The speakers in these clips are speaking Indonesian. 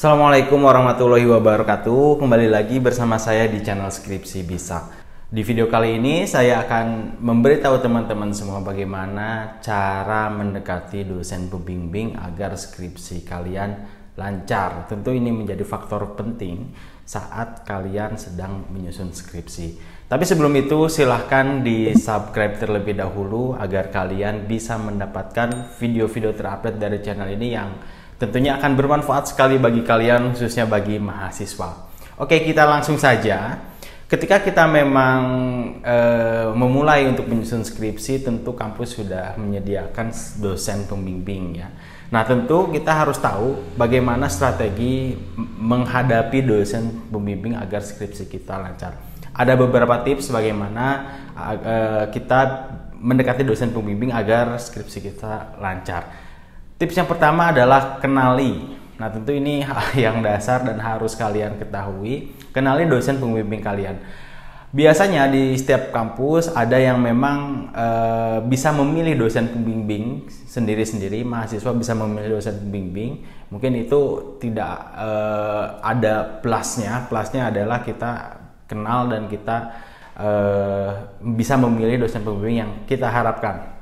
Assalamualaikum warahmatullahi wabarakatuh. Kembali lagi bersama saya di channel Skripsi Bisa. Di video kali ini saya akan memberitahu teman-teman semua bagaimana cara mendekati dosen pembimbing agar skripsi kalian lancar. Tentu ini menjadi faktor penting saat kalian sedang menyusun skripsi. Tapi sebelum itu silahkan di subscribe terlebih dahulu agar kalian bisa mendapatkan video-video terupdate dari channel ini yang tentunya akan bermanfaat sekali bagi kalian, khususnya bagi mahasiswa. Oke, kita langsung saja. Ketika kita memang memulai untuk menyusun skripsi, tentu kampus sudah menyediakan dosen pembimbing ya. Nah, tentu kita harus tahu bagaimana strategi menghadapi dosen pembimbing agar skripsi kita lancar. Ada beberapa tips bagaimana kita mendekati dosen pembimbing agar skripsi kita lancar. Tips yang pertama adalah kenali. Nah, tentu ini hal yang dasar dan harus kalian ketahui. Kenali dosen pembimbing kalian. Biasanya di setiap kampus ada yang memang bisa memilih dosen pembimbing sendiri-sendiri. Mahasiswa bisa memilih dosen pembimbing. Mungkin itu tidak ada plusnya. Plusnya adalah kita kenal dan kita bisa memilih dosen pembimbing yang kita harapkan.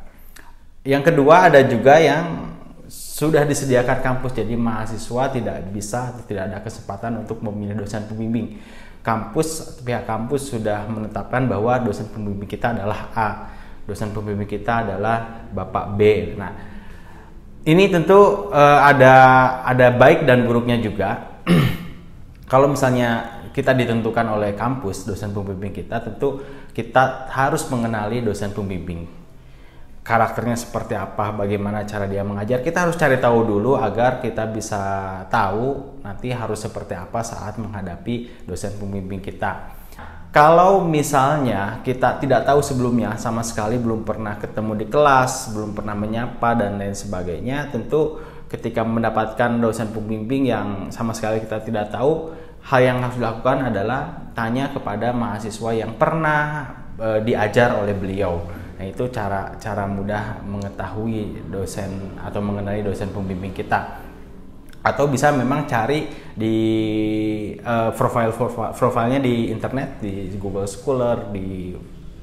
Yang kedua, ada juga yang sudah disediakan kampus, jadi mahasiswa tidak bisa atau tidak ada kesempatan untuk memilih dosen pembimbing. Pihak kampus sudah menetapkan bahwa dosen pembimbing kita adalah A, dosen pembimbing kita adalah Bapak B. Nah, ini tentu ada baik dan buruknya juga. Kalau misalnya kita ditentukan oleh kampus dosen pembimbing kita, tentu kita harus mengenali dosen pembimbing. Karakternya seperti apa, bagaimana cara dia mengajar, kita harus cari tahu dulu agar kita bisa tahu nanti harus seperti apa saat menghadapi dosen pembimbing kita. Kalau misalnya kita tidak tahu sebelumnya, sama sekali belum pernah ketemu di kelas, belum pernah menyapa dan lain sebagainya, tentu ketika mendapatkan dosen pembimbing yang sama sekali kita tidak tahu, hal yang harus dilakukan adalah tanya kepada mahasiswa yang pernah diajar oleh beliau. Nah, itu cara mudah mengetahui dosen atau mengenali dosen pembimbing kita. Atau bisa memang cari di profilnya di internet, di Google Scholar, di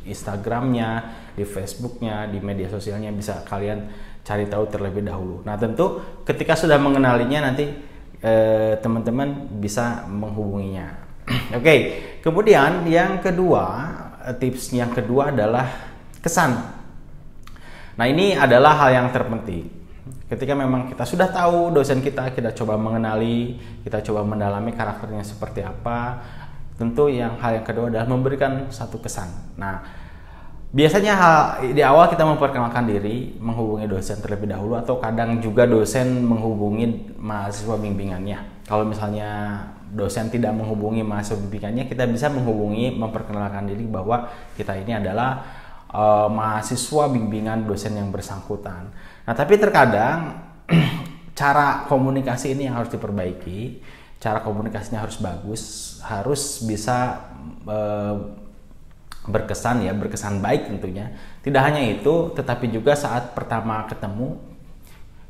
Instagramnya, di Facebooknya, di media sosialnya, bisa kalian cari tahu terlebih dahulu. Nah, tentu ketika sudah mengenalinya nanti teman-teman bisa menghubunginya. Oke, kemudian yang kedua, tips yang kedua adalah kesan. Nah, ini adalah hal yang terpenting. Ketika memang kita sudah tahu dosen kita coba mengenali, kita coba mendalami karakternya seperti apa. Tentu hal yang kedua adalah memberikan satu kesan. Nah, biasanya di awal kita memperkenalkan diri, menghubungi dosen terlebih dahulu, atau kadang juga dosen menghubungi mahasiswa bimbingannya. Kalau misalnya dosen tidak menghubungi mahasiswa bimbingannya, kita bisa memperkenalkan diri bahwa kita ini adalah mahasiswa bimbingan dosen yang bersangkutan. Nah, tapi terkadang cara komunikasi ini yang harus diperbaiki. Cara komunikasinya harus bagus, harus bisa berkesan baik tentunya. Tidak hanya itu, tetapi juga saat pertama ketemu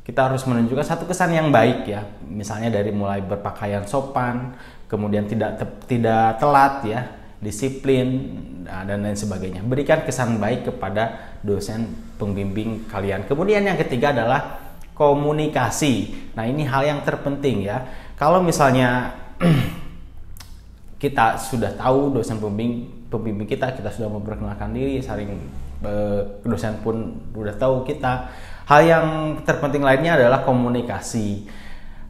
kita harus menunjukkan satu kesan yang baik ya. Misalnya dari mulai berpakaian sopan, kemudian tidak telat ya, disiplin, dan lain sebagainya. Berikan kesan baik kepada dosen pembimbing kalian. Kemudian yang ketiga adalah komunikasi. Nah, ini hal yang terpenting ya. Kalau misalnya kita sudah tahu dosen pembimbing kita sudah memperkenalkan diri, dosen pun sudah tahu kita. Hal yang terpenting lainnya adalah komunikasi.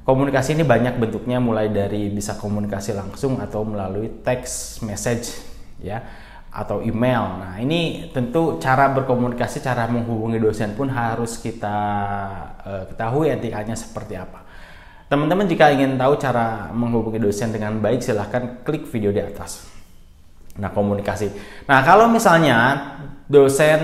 Komunikasi ini banyak bentuknya, mulai dari bisa komunikasi langsung atau melalui text message ya, atau email. Nah, ini tentu cara berkomunikasi, cara menghubungi dosen pun harus kita ketahui etikanya seperti apa. Teman-teman jika ingin tahu cara menghubungi dosen dengan baik, silahkan klik video di atas. Nah, komunikasi. Nah, kalau misalnya dosen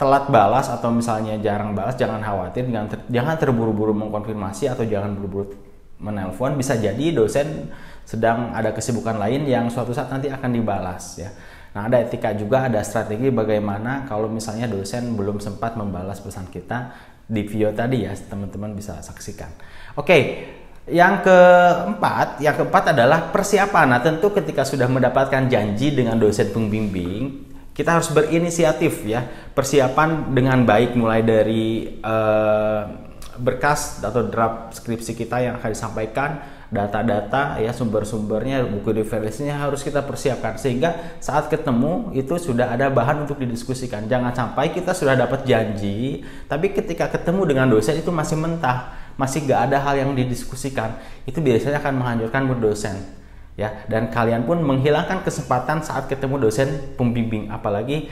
telat balas atau misalnya jarang balas, jangan khawatir, jangan terburu-buru mengkonfirmasi atau jangan buru-buru menelpon. Bisa jadi dosen sedang ada kesibukan lain yang suatu saat nanti akan dibalas ya. Nah, ada etika juga, ada strategi bagaimana kalau misalnya dosen belum sempat membalas pesan kita di video tadi ya, teman-teman bisa saksikan. Oke, Yang keempat adalah persiapan. Nah, tentu ketika sudah mendapatkan janji dengan dosen pembimbing, kita harus berinisiatif ya. Persiapan dengan baik mulai dari berkas atau draft skripsi kita yang akan disampaikan, data-data ya, sumber-sumbernya, buku referensinya harus kita persiapkan sehingga saat ketemu itu sudah ada bahan untuk didiskusikan. Jangan sampai kita sudah dapat janji, tapi ketika ketemu dengan dosen itu masih mentah, masih gak ada hal yang didiskusikan. Itu biasanya akan menghancurkan mood dosen ya, dan kalian pun menghilangkan kesempatan saat ketemu dosen pembimbing, apalagi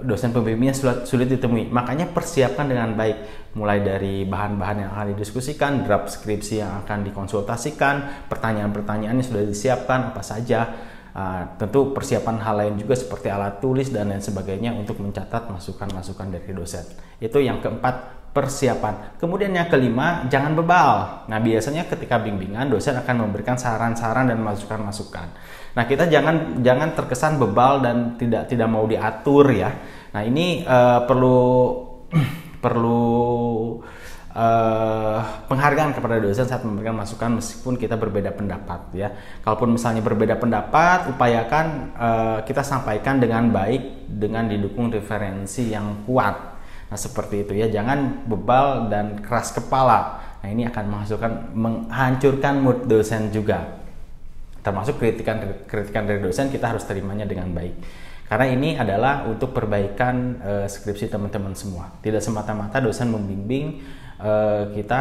dosen pembimbingnya sulit ditemui. Makanya persiapkan dengan baik, mulai dari bahan-bahan yang akan didiskusikan, draft skripsi yang akan dikonsultasikan, pertanyaan-pertanyaannya sudah disiapkan apa saja. Tentu persiapan hal lain juga seperti alat tulis dan lain sebagainya untuk mencatat masukan-masukan dari dosen. Itu yang keempat, persiapan. Kemudian yang kelima, jangan bebal. Nah, biasanya ketika bimbingan dosen akan memberikan saran-saran dan masukan-masukan. Nah, kita jangan terkesan bebal dan tidak mau diatur ya. Nah, ini perlu penghargaan kepada dosen saat memberikan masukan meskipun kita berbeda pendapat ya. Kalaupun misalnya berbeda pendapat, upayakan kita sampaikan dengan baik dengan didukung referensi yang kuat. Nah, seperti itu ya, jangan bebal dan keras kepala. Nah, ini akan menghancurkan mood dosen juga. Termasuk kritikan dari dosen kita harus terimanya dengan baik. Karena ini adalah untuk perbaikan skripsi teman-teman semua. Tidak semata-mata dosen membimbing kita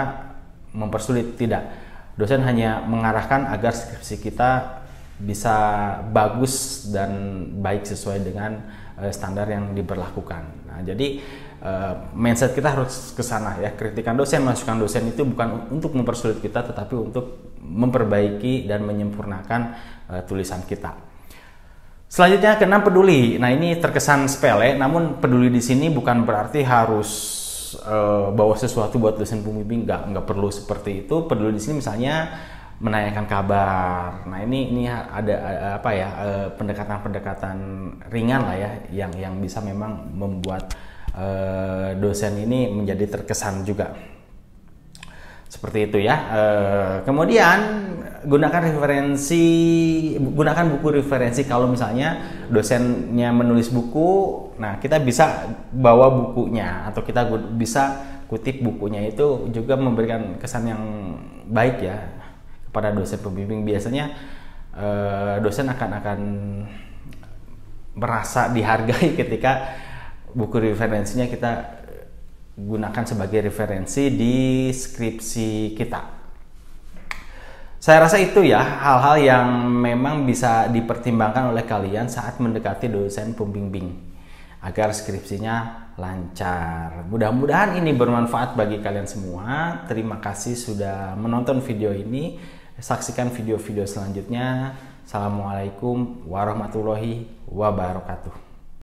mempersulit, tidak. Dosen hanya mengarahkan agar skripsi kita bisa bagus dan baik sesuai dengan standar yang diberlakukan. Nah, jadi mindset kita harus ke sana ya. Kritikan dosen, masukan dosen itu bukan untuk mempersulit kita, tetapi untuk memperbaiki dan menyempurnakan tulisan kita. Selanjutnya, keenam, peduli. Nah, ini terkesan sepele, namun peduli di sini bukan berarti harus bawa sesuatu buat dosen pembimbing, nggak perlu seperti itu. Peduli di sini misalnya menanyakan kabar. Nah, ini ada pendekatan-pendekatan ringan lah ya, yang bisa memang membuat dosen ini menjadi terkesan juga. Seperti itu ya. Kemudian gunakan buku referensi. Kalau misalnya dosennya menulis buku, nah kita bisa bawa bukunya atau kita bisa kutip bukunya. Itu juga memberikan kesan yang baik ya kepada dosen pembimbing. Biasanya dosen akan merasa dihargai ketika buku referensinya kita gunakan sebagai referensi di skripsi kita. Saya rasa itu ya hal-hal yang memang bisa dipertimbangkan oleh kalian saat mendekati dosen pembimbing agar skripsinya lancar. Mudah-mudahan ini bermanfaat bagi kalian semua. Terima kasih sudah menonton video ini. Saksikan video-video selanjutnya. Assalamualaikum warahmatullahi wabarakatuh.